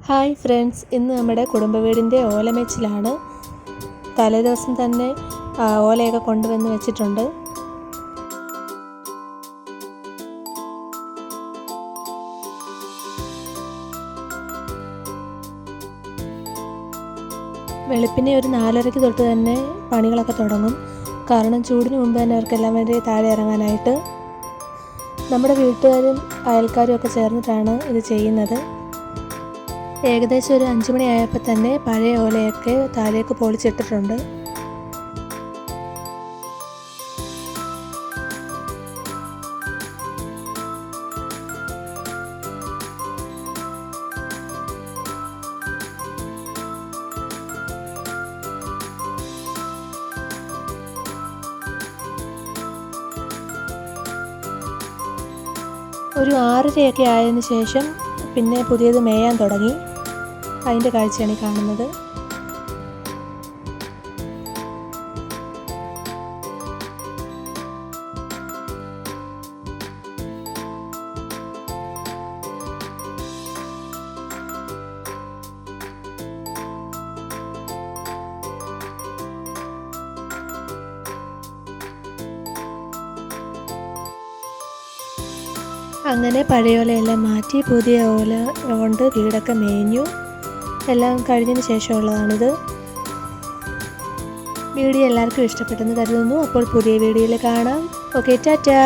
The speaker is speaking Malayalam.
ഹായ് ഫ്രണ്ട്സ്, ഇന്ന് നമ്മുടെ കുടുംബവീടിൻ്റെ ഓലമേച്ചിലാണ്. തലേദിവസം തന്നെ ഓലയൊക്കെ കൊണ്ടുവന്ന് വെച്ചിട്ടുണ്ട്. വെളുപ്പിനെ ഒരു 4:30 തൊട്ട് തന്നെ പണികളൊക്കെ തുടങ്ങും. കാരണം ചൂടിന് മുമ്പ് തന്നെ അവർക്കെല്ലാം വേണ്ടി താഴെ ഇറങ്ങാനായിട്ട്. നമ്മുടെ വീട്ടുകാരും അയൽക്കാരും ഒക്കെ ചേർന്നിട്ടാണ് ഇത് ചെയ്യുന്നത്. ഏകദേശം ഒരു 5 മണിയായപ്പോൾ തന്നെ പഴയ ഓലയൊക്കെ താഴേക്ക് പൊളിച്ചിട്ടിട്ടുണ്ട്. ഒരു 6:30 ആയതിനു ശേഷം പിന്നെ പുതിയത് മേയാൻ തുടങ്ങി. അതിൻ്റെ കാഴ്ചയാണ് ഈ കാണുന്നത്. അങ്ങനെ പഴയ ഓലയെല്ലാം മാറ്റി പുതിയ ഓല കൊണ്ട് വീടൊക്കെ മേഞ്ഞു. എല്ലാം കഴിഞ്ഞതിന് ശേഷമുള്ളതാണിത്. വീഡിയോ എല്ലാവർക്കും ഇഷ്ടപ്പെട്ടെന്ന് കരുതുന്നു. അപ്പോൾ പുതിയ വീഡിയോയിൽ കാണാം. ഓക്കെ, ടാറ്റാ.